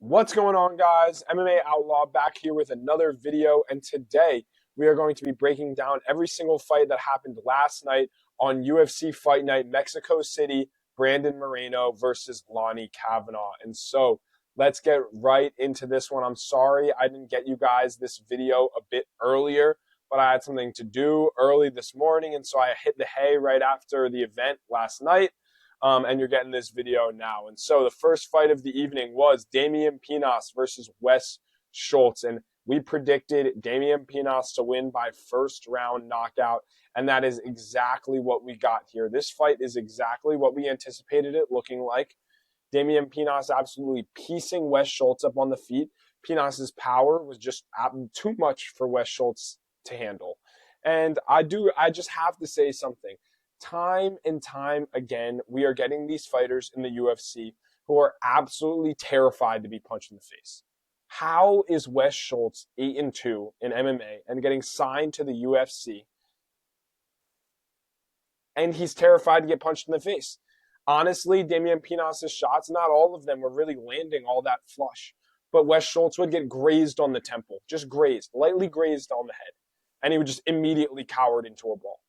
What's going on, guys? MMA Outlaw back here with another video, and today we are going to be breaking down every single fight that happened last night on UFC Fight Night Mexico City, Brandon Moreno versus Lone'er Kavanagh. And so let's get right into this one. I'm sorry I didn't get you guys this video a bit earlier, but I had something to do early this morning, and so I hit the hay right after the event last night. And you're getting this video now. And so the first fight of the evening was Damian Pinas versus Wes Schultz. And we predicted Damian Pinas to win by first round knockout. And that is exactly what we got here. This fight is exactly what we anticipated it looking like. Damian Pinas absolutely piecing Wes Schultz up on the feet. Pinas's power was just too much for Wes Schultz to handle. And I just have to say something. Time and time again, we are getting these fighters in the UFC who are absolutely terrified to be punched in the face. How is Wes Schultz 8-2 in MMA and getting signed to the UFC, and he's terrified to get punched in the face? Honestly, Damian Pinas' shots, not all of them were really landing all that flush. But Wes Schultz would get grazed on the temple, just grazed, lightly grazed on the head, and he would just immediately cower into a ball.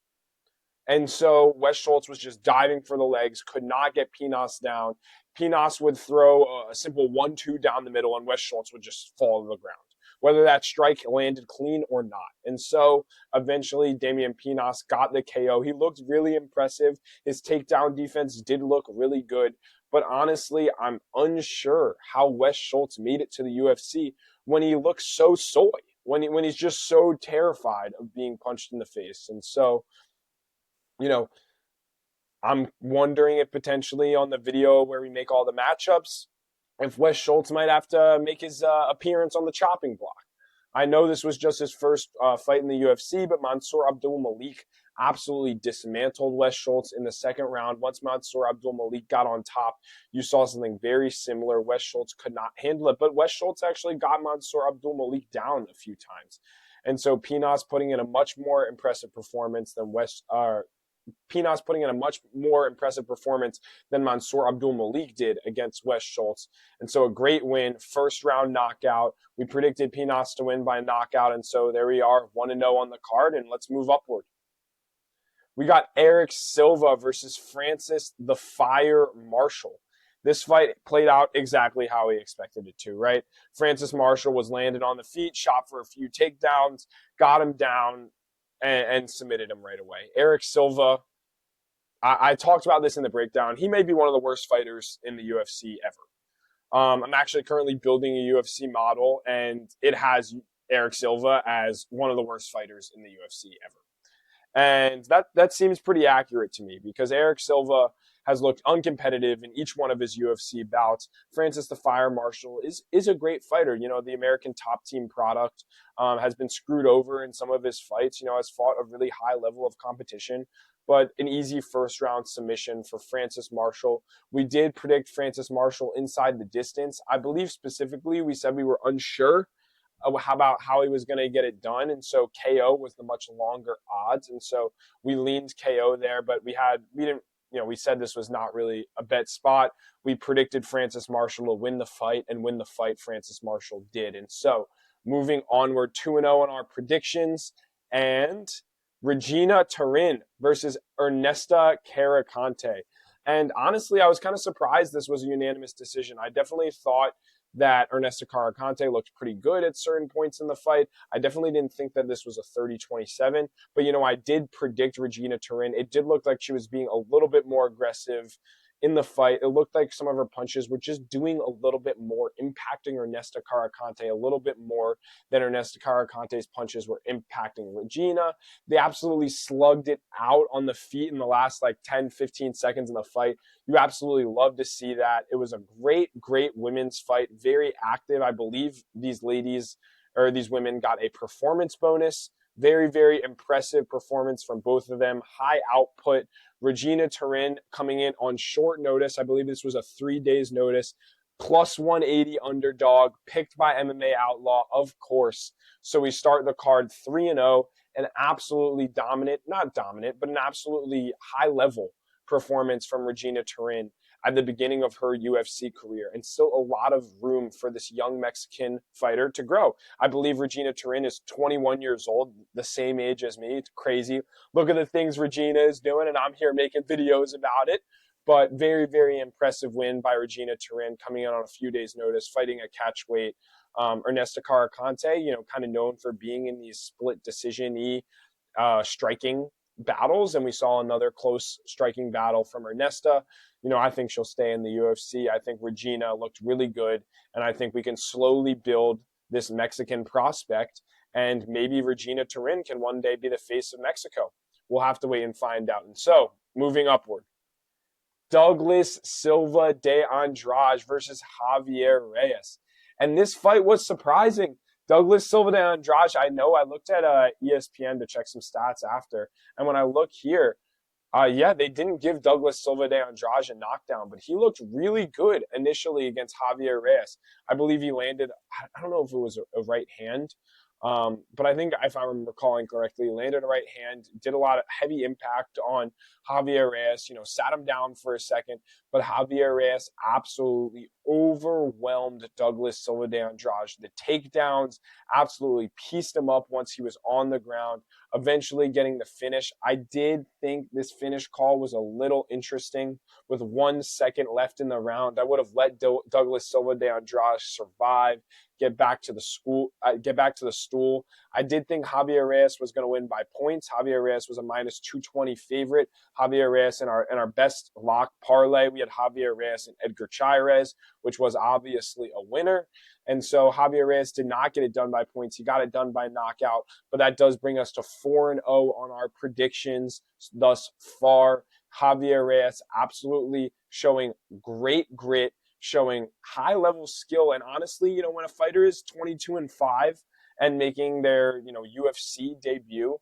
And so Wes Schultz was just diving for the legs, could not get Pinas down. Pinas would throw a simple 1-2 down the middle, and Wes Schultz would just fall to the ground, whether that strike landed clean or not. And so eventually Damian Pinas got the KO. He looked really impressive. His takedown defense did look really good. But honestly, I'm unsure how Wes Schultz made it to the UFC when he looks so soy, when he's just so terrified of being punched in the face. And so, I'm wondering if potentially on the video where we make all the matchups, if Wes Schultz might have to make his appearance on the chopping block. I know this was just his first fight in the UFC, but Mansour Abdulmalik absolutely dismantled Wes Schultz in the second round. Once Mansour Abdulmalik got on top, you saw something very similar. Wes Schultz could not handle it, but Wes Schultz actually got Mansour Abdulmalik down a few times. And so Pinas putting in a much more impressive performance than Pinas putting in a much more impressive performance than Mansour Abdulmalik did against Wes Schultz. And so a great win, first round knockout. We predicted Pinas to win by knockout, and so there we are, 1-0 on the card, and let's move upward. We got Erik Silva versus Francis the Fire Marshall. This fight played out exactly how we expected it to, right? Francis Marshall was landed on the feet, shot for a few takedowns, got him down, and submitted him right away. Erik Silva, I talked about this in the breakdown. He may be one of the worst fighters in the UFC ever. I'm actually currently building a UFC model, and it has Erik Silva as one of the worst fighters in the UFC ever. And that seems pretty accurate to me because Erik Silva has looked uncompetitive in each one of his UFC bouts. Francis the Fire Marshall is a great fighter. The American top team product has been screwed over in some of his fights, has fought a really high level of competition, but an easy first round submission for Francis Marshall. We did predict Francis Marshall inside the distance. I believe specifically we said we were unsure about how he was going to get it done, and so KO was the much longer odds, and so we leaned KO there, but we said this was not really a bet spot. We predicted Francis Marshall to win the fight, and win the fight Francis Marshall did. And so moving onward, 2-0 on our predictions, and Regina Tarin versus Ernesta Kareckaite. And honestly, I was kind of surprised this was a unanimous decision. I definitely thought that Ernesta Kareckaite looked pretty good at certain points in the fight. I definitely didn't think that this was a 30-27, but I did predict Regina Tarin. It did look like she was being a little bit more aggressive in the fight. It looked like some of her punches were just doing a little bit more, impacting Ernesta Kareckaite a little bit more than Ernesta Kareckaite's punches were impacting Regina. They absolutely slugged it out on the feet in the last 10-15 seconds in the fight. You absolutely love to see that. It was a great women's fight, very active. I believe these women got a performance bonus. Very impressive performance from both of them. High output. Regina Tarin coming in on short notice. I believe this was a 3 days notice. Plus 180 underdog, picked by MMA Outlaw, of course. So we start the card 3-0, an absolutely dominant, not dominant, but an absolutely high level performance from Regina Tarin. at the beginning of her UFC career, and still a lot of room for this young Mexican fighter to grow. I believe Regina Tarin is 21 years old, the same age as me. It's crazy. Look at the things Regina is doing, and I'm here making videos about it. But very, very impressive win by Regina Tarin, coming in on a few days' notice, fighting a catchweight. Ernesta Kareckaite, kind of known for being in these split decision-y striking battles, and we saw another close striking battle from Ernesta. I think she'll stay in the UFC. I think Regina looked really good, and I think we can slowly build this Mexican prospect, and maybe Regina Tarin can one day be the face of Mexico. We'll have to wait and find out. And so, moving upward, Douglas Silva de Andrade versus Javier Reyes. And this fight was surprising. Douglas Silva de Andrade, I know I looked at ESPN to check some stats after. And when I look here, they didn't give Douglas Silva de Andrade a knockdown, but he looked really good initially against Javier Reyes. I believe he landed, I don't know if it was a right hand, but I think if I'm recalling correctly, he landed a right hand, did a lot of heavy impact on Javier Reyes, sat him down for a second, but Javier Reyes absolutely overwhelmed Douglas Silva de Andrade. The takedowns absolutely pieced him up once he was on the ground, eventually getting the finish. I did think this finish call was a little interesting with 1 second left in the round. I would have let Douglas Silva de Andrade survive, get back to the stool. I did think Javier Reyes was going to win by points. Javier Reyes was a minus 220 favorite. Javier Reyes in our best lock parlay, we had Javier Reyes and Edgar, which was obviously a winner. And so Javier Reyes did not get it done by points. He got it done by knockout, but that does bring us to 4-0 on our predictions thus far. Javier Reyes absolutely showing great grit, showing high-level skill. And honestly, when a fighter is 22-5 and making their, UFC debut,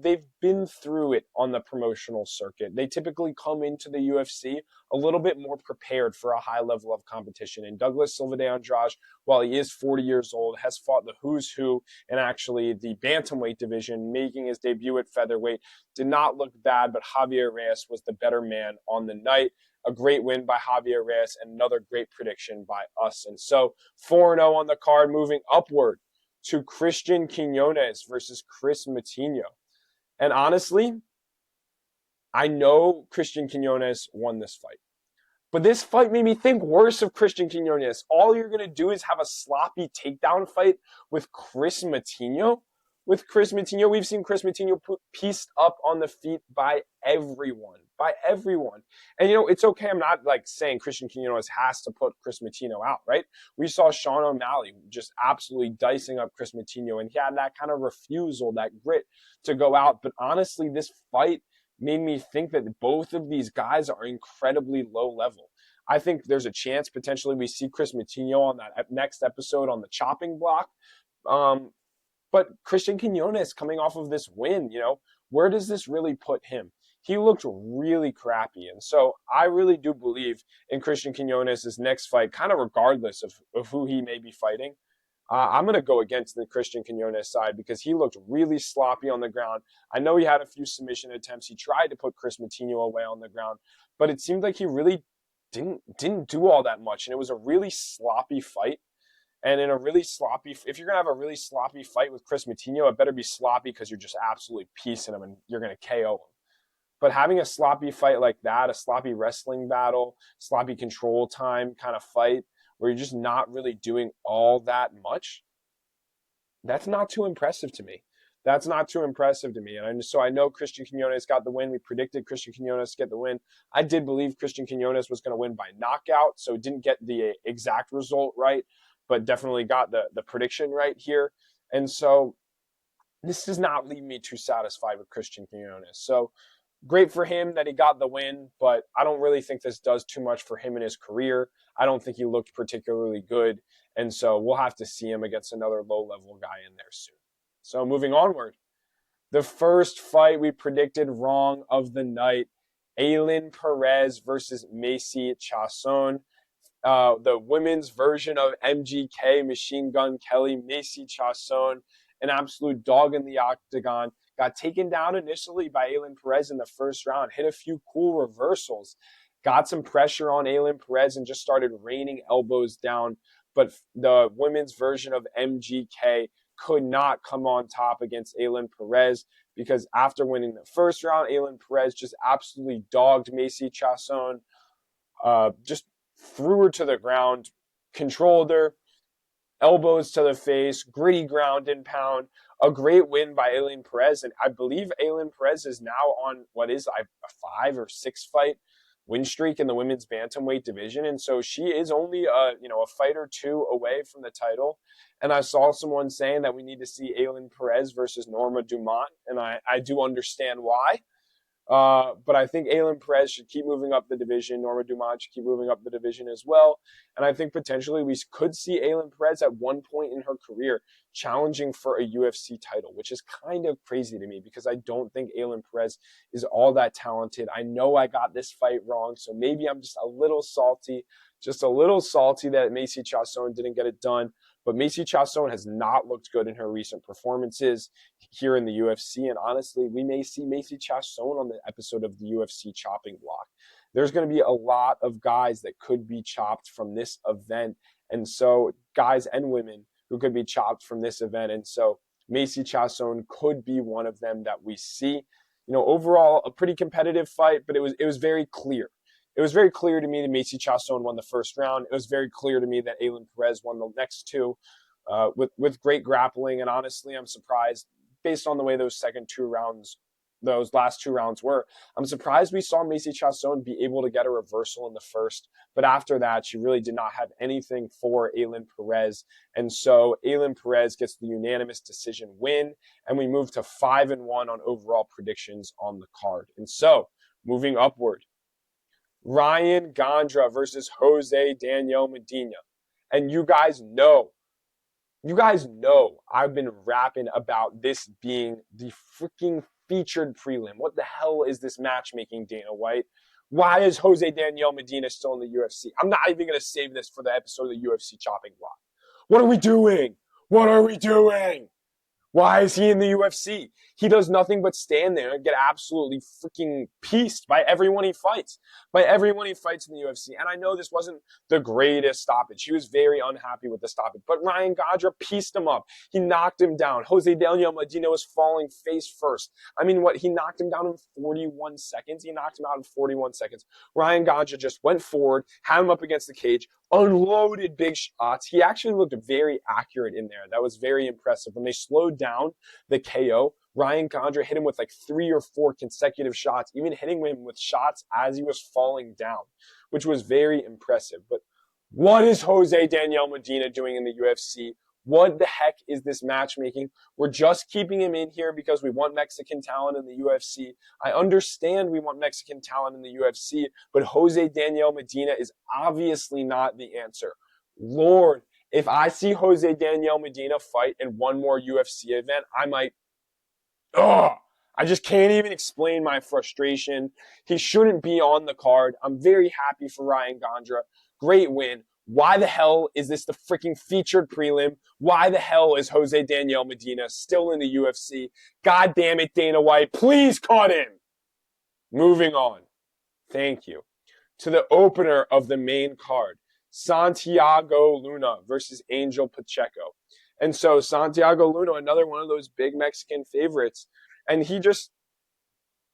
they've been through it on the promotional circuit. They typically come into the UFC a little bit more prepared for a high level of competition. And Douglas Silva de Andrade, while he is 40 years old, has fought the who's who in actually the bantamweight division, making his debut at featherweight. Did not look bad, but Javier Reyes was the better man on the night. A great win by Javier Reyes and another great prediction by us. And so 4-0 on the card, moving upward to Cristian Quinonez versus Kris Moutino. And honestly, I know Cristian Quinonez won this fight. But this fight made me think worse of Cristian Quinonez. All you're going to do is have a sloppy takedown fight with Kris Moutino. With Kris Moutino, we've seen Kris Moutino pieced up on the feet by everyone. And, it's okay. I'm not saying Cristian Quinonez has to put Kris Moutino out, right? We saw Sean O'Malley just absolutely dicing up Kris Moutino, and he had that kind of refusal, that grit to go out. But honestly, this fight made me think that both of these guys are incredibly low level. I think there's a chance potentially we see Kris Moutino on that next episode on the chopping block. But Cristian Quinonez coming off of this win, where does this really put him? He looked really crappy. And so I really do believe in Cristian Quinonez's next fight, kind of regardless of who he may be fighting. I'm going to go against the Cristian Quinonez side because he looked really sloppy on the ground. I know he had a few submission attempts. He tried to put Kris Moutino away on the ground, but it seemed like he really didn't do all that much. And it was a really sloppy fight. And if you're going to have a really sloppy fight with Kris Moutino, it better be sloppy because you're just absolutely piecing him and you're going to KO him. But having a sloppy fight like that, a sloppy wrestling battle, sloppy control time kind of fight, where you're just not really doing all that much, that's not too impressive to me. And so I know Cristian Quinonez got the win. We predicted Cristian Quinonez to get the win. I did believe Cristian Quinonez was going to win by knockout, so didn't get the exact result right, but definitely got the prediction right here. And so this does not leave me too satisfied with Cristian Quinonez. So great for him that he got the win, but I don't really think this does too much for him in his career. I don't think he looked particularly good, and so we'll have to see him against another low-level guy in there soon. So moving onward, the first fight we predicted wrong of the night, Alin Perez versus Macy Chisasson. The women's version of MGK, Machine Gun Kelly, Macy Chisasson, an absolute dog in the octagon. Got taken down initially by Alin Perez in the first round, hit a few cool reversals, got some pressure on Alin Perez and just started raining elbows down. But the women's version of MGK could not come on top against Alin Perez because after winning the first round, Alin Perez just absolutely dogged Macy Chisasson, just threw her to the ground, controlled her, elbows to the face, gritty ground and pound. A great win by Alin Perez. And I believe Alin Perez is now on what is a 5 or 6 fight win streak in the women's bantamweight division. And so she is only a fight or two away from the title. And I saw someone saying that we need to see Alin Perez versus Norma Dumont. And I do understand why. But I think Alin Perez should keep moving up the division. Norma Dumont should keep moving up the division as well. And I think potentially we could see Alin Perez at one point in her career challenging for a UFC title, which is kind of crazy to me because I don't think Alin Perez is all that talented. I know I got this fight wrong, so maybe I'm just a little salty that Macy Chisasson didn't get it done. But Macy Chisasson has not looked good in her recent performances here in the UFC. And honestly, we may see Macy Chisasson on the episode of the UFC chopping block. There's going to be a lot of guys that could be chopped from this event. And so guys and women who could be chopped from this event. And so Macy Chisasson could be one of them that we see. Overall, a pretty competitive fight, but it was very clear. It was very clear to me that Macy Chisasson won the first round. It was very clear to me that Alin Perez won the next two with great grappling. And honestly, I'm surprised based on the way those last two rounds were. I'm surprised we saw Macy Chisasson be able to get a reversal in the first. But after that, she really did not have anything for Alin Perez. And so Alin Perez gets the unanimous decision win. And we move to 5-1 on overall predictions on the card. And so moving upward, Ryan Gandra versus Jose Daniel Medina. And you guys know I've been rapping about this being the freaking featured prelim. What the hell is this matchmaking, Dana White? Why is Jose Daniel Medina still in the UFC? I'm not even going to save this for the episode of the UFC chopping block. What are we doing? Why is he in the UFC? He does nothing but stand there and get absolutely freaking pieced by everyone he fights. In the UFC. And I know this wasn't the greatest stoppage. He was very unhappy with the stoppage. But Ryan Gandra pieced him up. He knocked him down. Jose Daniel Medina was falling face first. He knocked him down in 41 seconds. He knocked him out in 41 seconds. Ryan Gandra just went forward, had him up against the cage, unloaded big shots. He actually looked very accurate in there. That was very impressive. When they slowed down the KO, Ryan Gandra hit him with like 3 or 4 consecutive shots, even hitting him with shots as he was falling down, which was very impressive. But what is Jose Daniel Medina doing in the UFC? What the heck is this matchmaking? We're just keeping him in here because we want Mexican talent in the UFC. I understand we want Mexican talent in the UFC, but Jose Daniel Medina is obviously not the answer. Lord, if I see Jose Daniel Medina fight in one more UFC event, I might... I just can't even explain my frustration. He shouldn't be on the card. I'm very happy for Ryan Gandra. Great win. Why the hell is this the freaking featured prelim? Why the hell is Jose Daniel Medina still in the UFC? God damn it, Dana White. Please cut him. Moving on. Thank you. To the opener of the main card. Santiago Luna versus Angel Pacheco. And so Santiago Luna, another one of those big Mexican favorites. And he just,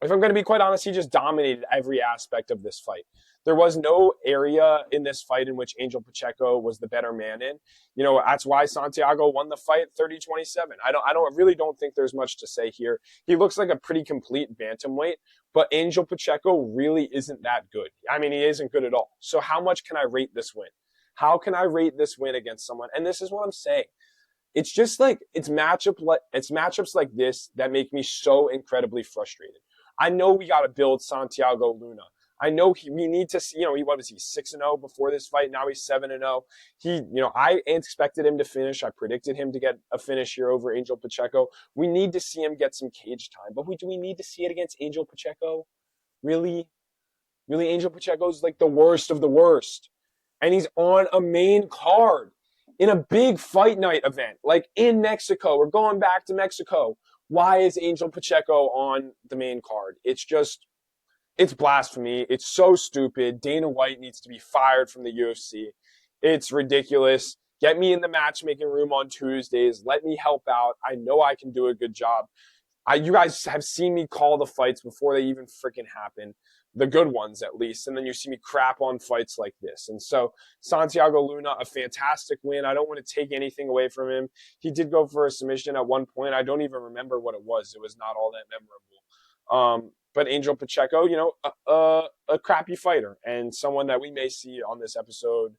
if I'm going to be quite honest, he just dominated every aspect of this fight. There was no area in this fight in which Angel Pacheco was the better man in. That's why Santiago won the fight 30-27. I really don't think there's much to say here. He looks like a pretty complete bantamweight, but Angel Pacheco really isn't that good. He isn't good at all. So how much can I rate this win? How can I rate this win against someone? And this is what I'm saying. It's just like, it's matchups like this that make me so incredibly frustrated. I know we got to build Santiago Luna. I know we need to see, what was he, 6-0 before this fight? Now he's 7-0. I expected him to finish. I predicted him to get a finish here over Angel Pacheco. We need to see him get some cage time. But do we need to see it against Angel Pacheco? Really? Really, Angel Pacheco's like the worst of the worst. And he's on a main card in a big fight night event, like in Mexico. We're going back to Mexico. Why is Angel Pacheco on the main card? It's just, It's blasphemy. It's so stupid. Dana White needs to be fired from the UFC. It's ridiculous. Get me in the matchmaking room on Tuesdays. Let me help out. I know I can do a good job. You guys have seen me call the fights before they even freaking happen, the good ones at least, and then you see me crap on fights like this. And so Santiago Luna, a fantastic win. I don't want to take anything away from him. He did go for a submission at one point. I don't even remember what it was. It was not all that memorable. But Angel Pacheco, a crappy fighter and someone that we may see on this episode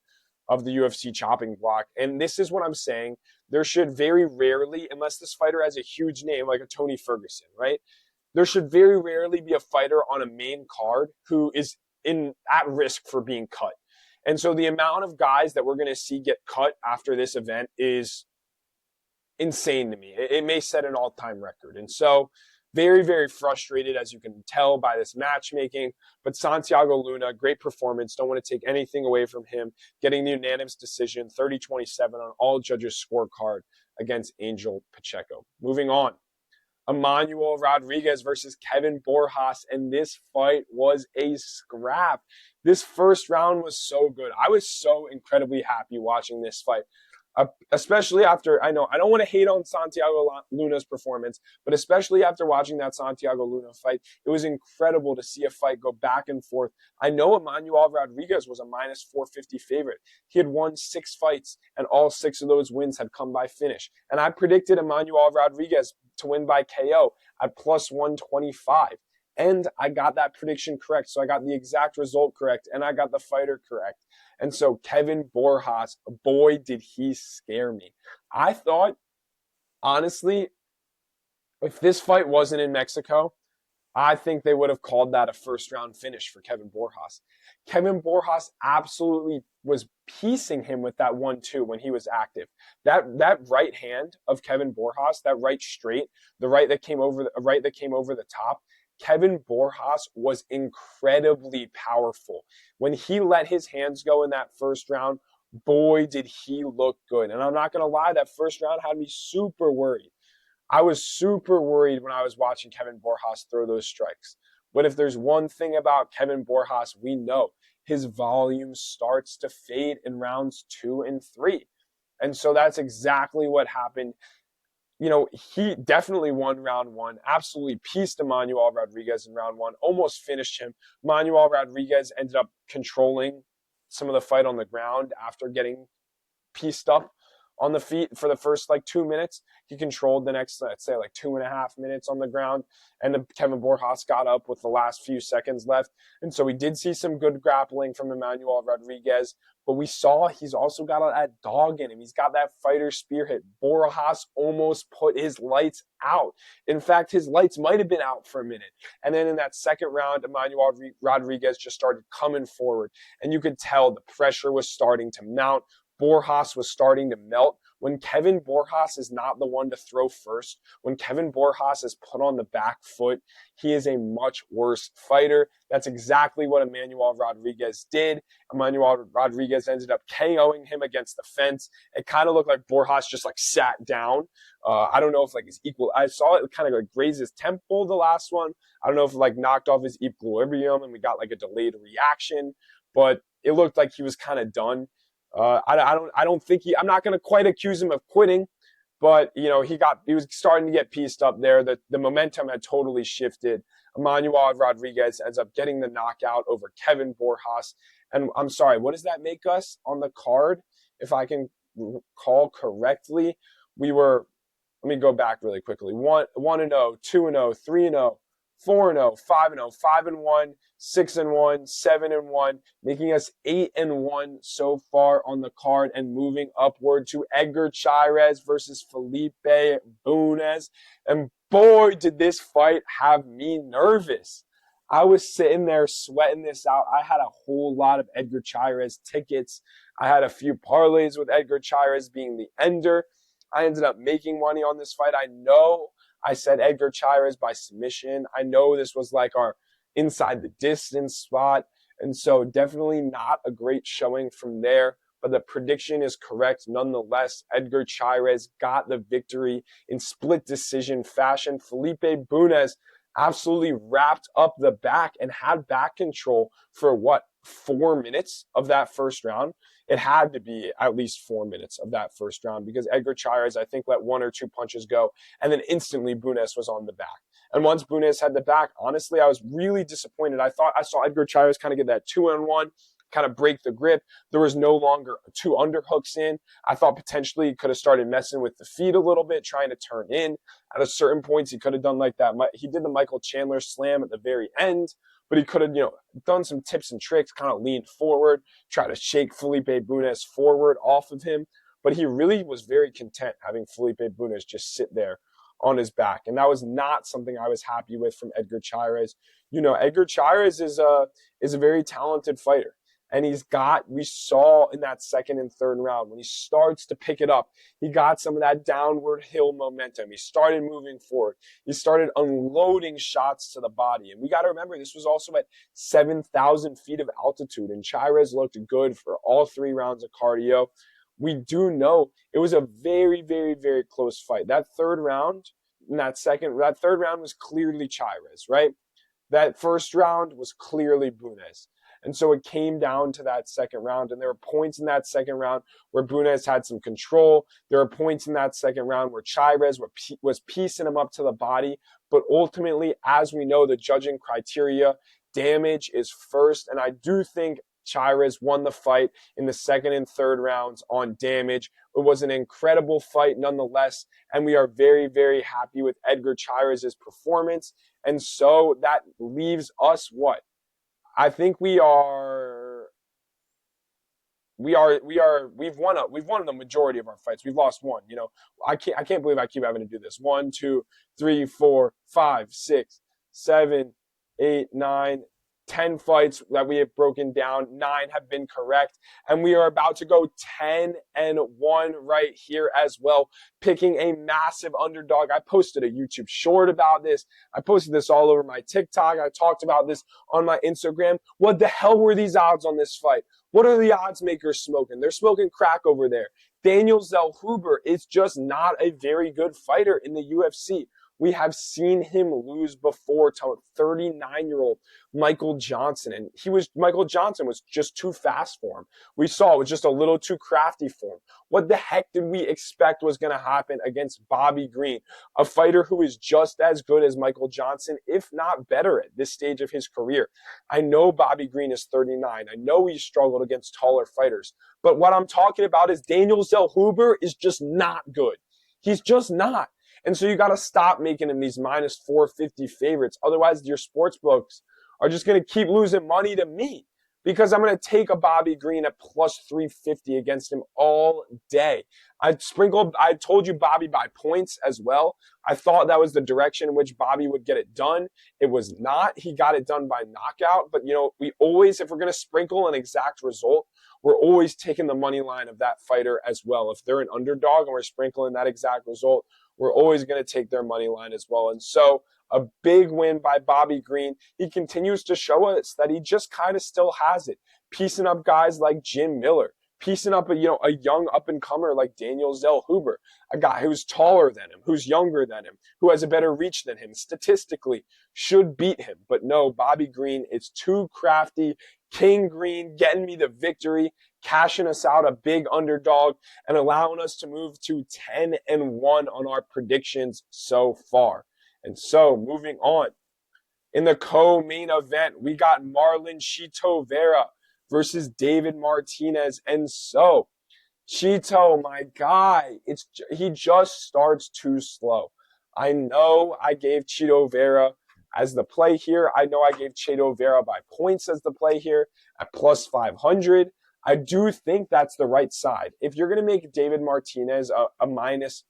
of the UFC chopping block. And this is what I'm saying. There should very rarely, unless this fighter has a huge name like a Tony Ferguson, right? There should very rarely be a fighter on a main card who is at risk for being cut. And so the amount of guys that we're going to see get cut after this event is insane to me. It may set an all-time record. And so very, very frustrated, as you can tell by this matchmaking. But Santiago Luna, great performance. Don't want to take anything away from him. Getting the unanimous decision, 30-27 on all judges' scorecard against Angel Pacheco. Moving on. Imanol Rodriguez versus Kevin Borjas, and this fight was a scrap. This first round was so good. I was so incredibly happy watching this fight. Especially after, I know, I don't want to hate on Santiago Luna's performance, but especially after watching that Santiago Luna fight, it was incredible to see a fight go back and forth. I know Imanol Rodriguez was a minus 450 favorite. He had won 6 fights, and all 6 of those wins had come by finish. And I predicted Imanol Rodriguez to win by KO at plus 125. And I got that prediction correct. So I got the exact result correct, and I got the fighter correct. And so Kevin Borjas, boy, did he scare me. I thought, honestly, if this fight wasn't in Mexico, I think they would have called that a first-round finish for Kevin Borjas. Kevin Borjas absolutely was piecing him with that 1-2 when he was active. That right hand of Kevin Borjas, that right straight, the right that came over the top, Kevin Borjas was incredibly powerful. When he let his hands go in that first round, boy, did he look good. And I'm not going to lie, that first round had me super worried. I was super worried when I was watching Kevin Borjas throw those strikes. But if there's one thing about Kevin Borjas, we know his volume starts to fade in rounds 2 and 3. And so that's exactly what happened. He definitely won round 1, absolutely pieced Imanol Rodriguez in round 1, almost finished him. Imanol Rodriguez ended up controlling some of the fight on the ground after getting pieced up on the feet for the first 2 minutes. He controlled the next, let's say 2.5 minutes on the ground. And then Kevin Borjas got up with the last few seconds left. And so we did see some good grappling from Imanol Rodriguez. But we saw he's also got that dog in him. He's got that fighter spirit. Borjas almost put his lights out. In fact, his lights might have been out for a minute. And then in that second round, Imanol Rodriguez just started coming forward. And you could tell the pressure was starting to mount. Borjas was starting to melt. When Kevin Borjas is not the one to throw first, when Kevin Borjas is put on the back foot, he is a much worse fighter. That's exactly what Imanol Rodriguez did. Imanol Rodriguez ended up KOing him against the fence. It kind of looked like Borjas just sat down. I don't know if his equal. I saw it kind of graze his temple, the last one. I don't know if it knocked off his equilibrium and we got a delayed reaction, but it looked like he was kind of done. I don't think I'm not going to quite accuse him of quitting, but he was starting to get pieced up there. The momentum had totally shifted. Imanol Rodriguez ends up getting the knockout over Kevin Borjas. And I'm sorry, what does that make us on the card? If I can recall correctly, let me go back really quickly. 1-0, 2-0, 3-0. 4-0, 5-0, 5-1, 6-1, 7-1, making us 8-1 so far on the card and moving upward to Edgar Chairez versus Felipe Bunes. And boy, did this fight have me nervous. I was sitting there sweating this out. I had a whole lot of Edgar Chairez tickets. I had a few parlays with Edgar Chairez being the ender. I ended up making money on this fight. I know I said Edgar Chairez by submission. I know this was our inside the distance spot. And so definitely not a great showing from there. But the prediction is correct nonetheless. Edgar Chairez got the victory in split decision fashion. Felipe Bunes absolutely wrapped up the back and had back control for what, 4 minutes of that first round? It had to be at least 4 minutes of that first round because Edgar Chairez, I think, let one or two punches go, and then instantly Bunes was on the back. And once Bunes had the back, honestly, I was really disappointed. I thought I saw Edgar Chairez kind of get that 2-on-1, kind of break the grip. There was no longer two underhooks in. I thought potentially he could have started messing with the feet a little bit, trying to turn in. At a certain points, he could have done like that. He did the Michael Chandler slam at the very end, but he could have, done some tips and tricks, kind of leaned forward, try to shake Felipe Bunes forward off of him. But he really was very content having Felipe Bunes just sit there on his back. And that was not something I was happy with from Edgar Chairez. Edgar Chairez is a very talented fighter. And we saw in that second and third round, when he starts to pick it up, he got some of that downward hill momentum. He started moving forward. He started unloading shots to the body. And we got to remember, this was also at 7,000 feet of altitude. And Chairez looked good for all 3 rounds of cardio. We do know it was a very, very, very close fight. That third round was clearly Chairez, right? That first round was clearly Bunes. And so it came down to that second round. And there were points in that second round where Bunes had some control. There were points in that second round where Chairez was piecing him up to the body. But ultimately, as we know, the judging criteria, damage is first. And I do think Chairez won the fight in the second and third rounds on damage. It was an incredible fight nonetheless. And we are very, very happy with Edgar Chairez's performance. And so that leaves us what? I think we've won the majority of our fights. We've lost one. I can't believe I keep having to do this. 1, 2, 3, 4, 5, 6, 7, 8, 9, 10 fights that we have broken down. 9 have been correct. And we are about to go 10-1 right here as well, picking a massive underdog. I posted a YouTube short about this. I posted this all over my TikTok. I talked about this on my Instagram. What the hell were these odds on this fight? What are the odds makers smoking? They're smoking crack over there. Daniel Zellhuber is just not a very good fighter in the UFC. We have seen him lose before to 39-year-old Michael Johnson. And Michael Johnson was just too fast for him. We saw it was just a little too crafty for him. What the heck did we expect was going to happen against Bobby Green, a fighter who is just as good as Michael Johnson, if not better at this stage of his career? I know Bobby Green is 39. I know he's struggled against taller fighters. But what I'm talking about is Daniel Zellhuber is just not good. He's just not. And so you got to stop making him these minus 450 favorites. Otherwise, your sports books are just going to keep losing money to me because I'm going to take a Bobby Green at plus 350 against him all day. I told you Bobby by points as well. I thought that was the direction in which Bobby would get it done. It was not. He got it done by knockout. But, we always, if we're going to sprinkle an exact result, we're always taking the money line of that fighter as well. If they're an underdog and we're sprinkling that exact result, we're always going to take their money line as well. And so a big win by Bobby Green. He continues to show us that he just kind of still has it, piecing up guys like Jim Miller, piecing up a young up-and-comer like Daniel Zellhuber, a guy who's taller than him, who's younger than him, who has a better reach than him, statistically should beat him. But no, Bobby Green is too crafty. King Green getting me the victory, cashing us out a big underdog, and allowing us to move to 10-1 on our predictions so far. And so, moving on. In the co-main event, we got Marlon Chito Vera versus David Martinez. And so, Chito, my guy, he just starts too slow. I know I gave Chito Vera as the play here. I know I gave Chito Vera by points as the play here at plus 500. I do think that's the right side. If you're going to make David Martinez a minus,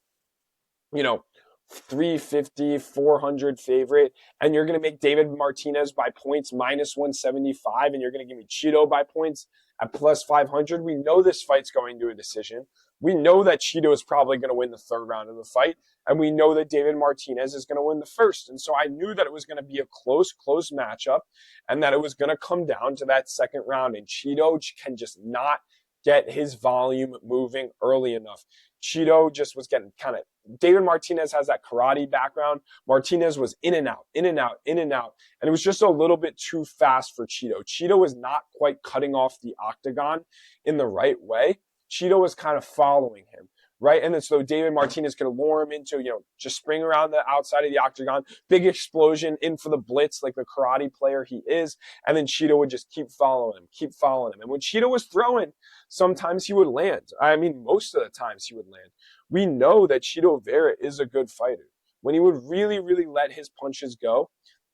350, 400 favorite, and you're going to make David Martinez by points minus 175, and you're going to give me Chito by points at plus 500, we know this fight's going to a decision. We know that Chito is probably going to win the third round of the fight, and we know that David Martinez is going to win the first. And so I knew that it was going to be a close matchup, and that it was going to come down to that second round. And Chito can just not get his volume moving early enough. Chito just was getting kind of, David Martinez has that karate background. Martinez was in and out, in and out, in and out. And it was just a little bit too fast for Chito. Chito was not quite cutting off the octagon in the right way. Chito was kind of following him, right? And then so David Martinez could lure him into, just spring around the outside of the octagon, big explosion in for the blitz like the karate player he is. And then Chito would just keep following him. And when Chito was throwing, sometimes he would land. I mean, most of the times he would land. We know that Chito Vera is a good fighter. When he would really, really let his punches go,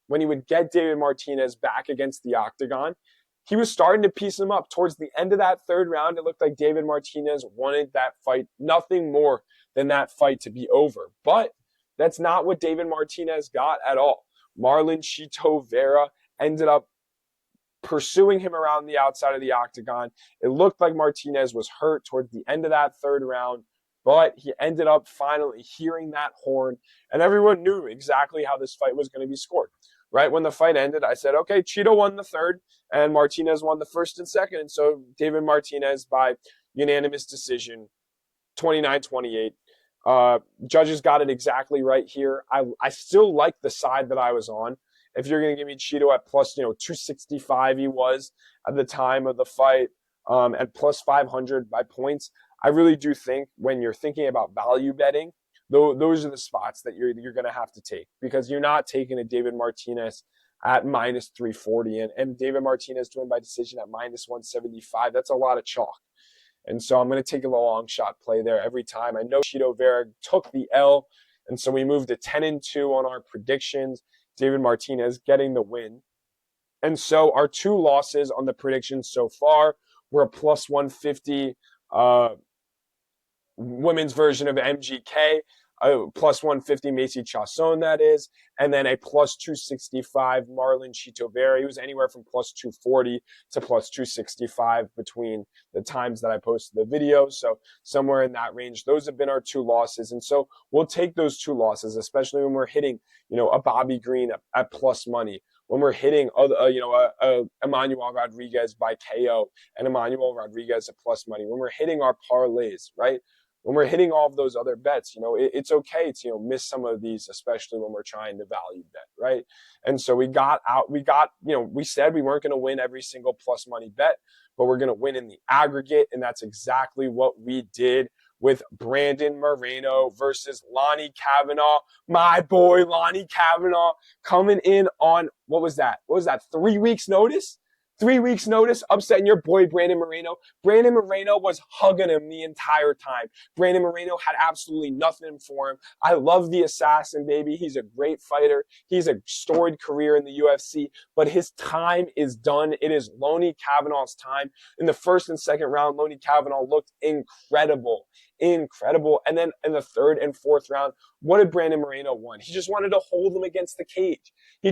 when he would get David Martinez back against the octagon, he was starting to piece him up. Towards the end of that third round, it looked like David Martinez wanted that fight, nothing more than that fight to be over. But that's not what David Martinez got at all. Marlon Chito Vera ended up pursuing him around the outside of the octagon. It looked like Martinez was hurt towards the end of that third round, but he ended up finally hearing that horn, and everyone knew exactly how this fight was going to be scored. Right when the fight ended, I said, okay, Chito won the third, and Martinez won the first and second. And so David Martinez, by unanimous decision, 29-28. Judges got it exactly right here. I still like the side that I was on. If you're going to give me Chito at plus, 265 he was at the time of the fight, at plus 500 by points, I really do think when you're thinking about value betting, those are the spots that you're going to have to take, because you're not taking a David Martinez at minus 340 and David Martinez to win by decision at minus 175. That's a lot of chalk. And so I'm going to take a long shot play there every time. I know Chito Vera took the L, and so we moved to 10-2 on our predictions. David Martinez getting the win. And so our two losses on the predictions so far were a plus 150 women's version of MGK, plus 150 Macy Chisasson, that is, and then a plus 265 Marlon Chito Vera. He was anywhere from plus 240 to plus 265 between the times that I posted the video. So somewhere in that range, those have been our two losses. And so we'll take those two losses, especially when we're hitting, a Bobby Green at plus money, when we're hitting, Imanol Rodriguez by KO and Imanol Rodriguez at plus money, when we're hitting our parlays, right? When we're hitting all of those other bets, it's okay to, miss some of these, especially when we're trying to value bet, right? And so we said we weren't going to win every single plus money bet, but we're going to win in the aggregate. And that's exactly what we did with Brandon Moreno versus Lone'er Kavanagh. My boy, Lone'er Kavanagh, coming in on, what was that? 3 weeks notice? 3 weeks notice, upsetting your boy Brandon Moreno. Brandon Moreno was hugging him the entire time. Brandon Moreno had absolutely nothing for him. I love the assassin, baby. He's a great fighter. He's a storied career in the UFC, but his time is done. It is Lone'er Kavanagh's time. In the first and second round, Lone'er Kavanagh looked incredible. And then in the third and fourth round, what did Brandon Moreno want? He just wanted to hold him against the cage. He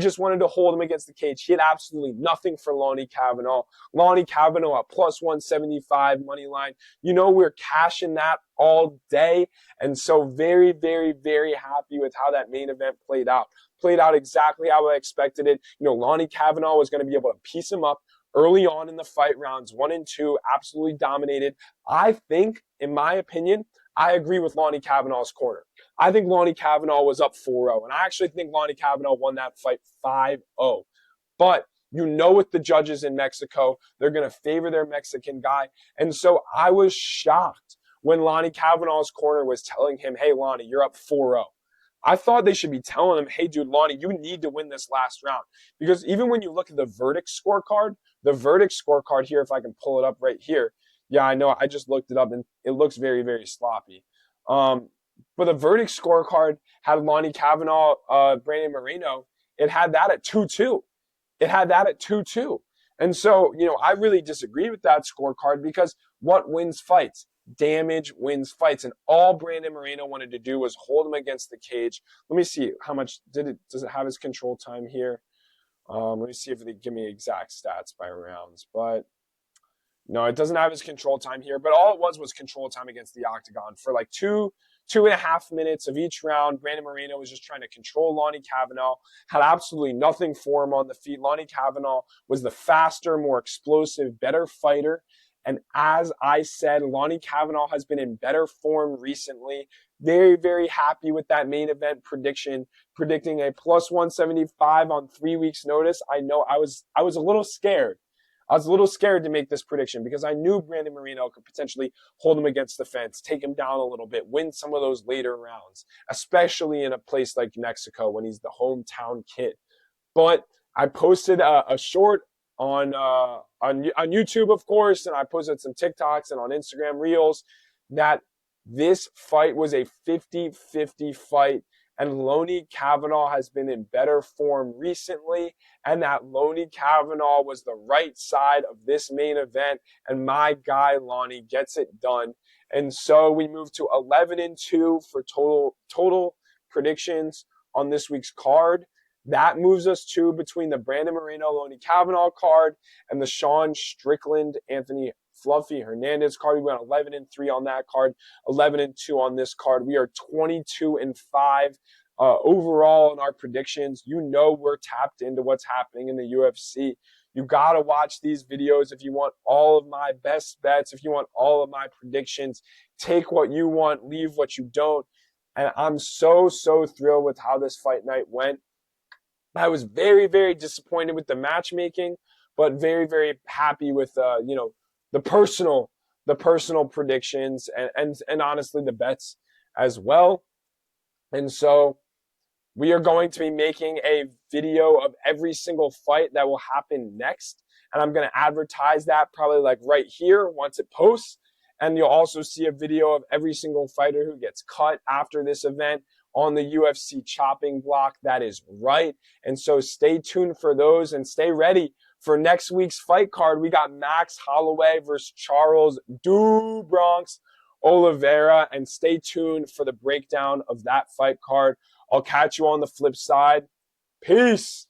had absolutely nothing for Lone'er Kavanagh. Lone'er Kavanagh at plus 175 money line. We're cashing that all day. And so very, very, very happy with how that main event played out. Played out exactly how I expected it. Lone'er Kavanagh was going to be able to piece him up early on in the fight, rounds 1 and 2, absolutely dominated. I think, in my opinion, I agree with Lone'er Kavanagh's corner. I think Lone'er Kavanagh was up 4-0, and I actually think Lone'er Kavanagh won that fight 5-0. But with the judges in Mexico, they're going to favor their Mexican guy. And so I was shocked when Lone'er Kavanagh's corner was telling him, hey, Lone'er, you're up 4-0. I thought they should be telling him, hey, dude, Lone'er, you need to win this last round. Because even when you look at the verdict scorecard here, if I can pull it up right here, yeah, I know, I just looked it up, and it looks very, very sloppy. But the verdict scorecard had Lone'er Kavanagh, Brandon Moreno, it had that at 2-2. And so, I really disagree with that scorecard, because what wins fights? Damage wins fights. And all Brandon Moreno wanted to do was hold him against the cage. Let me see how much does it have his control time here? Let me see if they give me exact stats by rounds. But no, it doesn't have his control time here. But all it was control time against the octagon for like 2.5 minutes of each round. Brandon Moreno was just trying to control Lone'er Kavanagh, had absolutely nothing for him on the feet. Lone'er Kavanagh was the faster, more explosive, better fighter. And as I said, Lone'er Kavanagh has been in better form recently. Very, very happy with that main event prediction, predicting a plus 175 on 3 weeks notice. I know I was a little scared. I was a little scared to make this prediction because I knew Brandon Moreno could potentially hold him against the fence, take him down a little bit, win some of those later rounds, especially in a place like Mexico when he's the hometown kid. But I posted a short on YouTube, of course, and I posted some TikToks and on Instagram Reels that this fight was a 50-50 fight, and Lone'er Kavanagh has been in better form recently, and that Lone'er Kavanagh was the right side of this main event, and my guy Lonnie gets it done. And so we move to 11-2 for total predictions on this week's card. That moves us to between the Brandon Moreno, Lone'er Kavanagh card and the Sean Strickland, Anthony Fluffy Hernandez card. We went 11-3 on that card, 11-2 on this card. We are 22-5 overall in our predictions. You know we're tapped into what's happening in the UFC. You got to watch these videos if you want all of my best bets, if you want all of my predictions. Take what you want, leave what you don't. And I'm so thrilled with how this fight night went. I was very, very disappointed with the matchmaking, but very, very happy with the personal predictions and honestly the bets as well. And so we are going to be making a video of every single fight that will happen next, and I'm going to advertise that probably like right here once it posts. And you'll also see a video of every single fighter who gets cut after this event on the UFC chopping block. That is right. And so stay tuned for those and stay ready for next week's fight card. We got Max Holloway versus Charles Du Bronx Oliveira. And stay tuned for the breakdown of that fight card. I'll catch you on the flip side. Peace.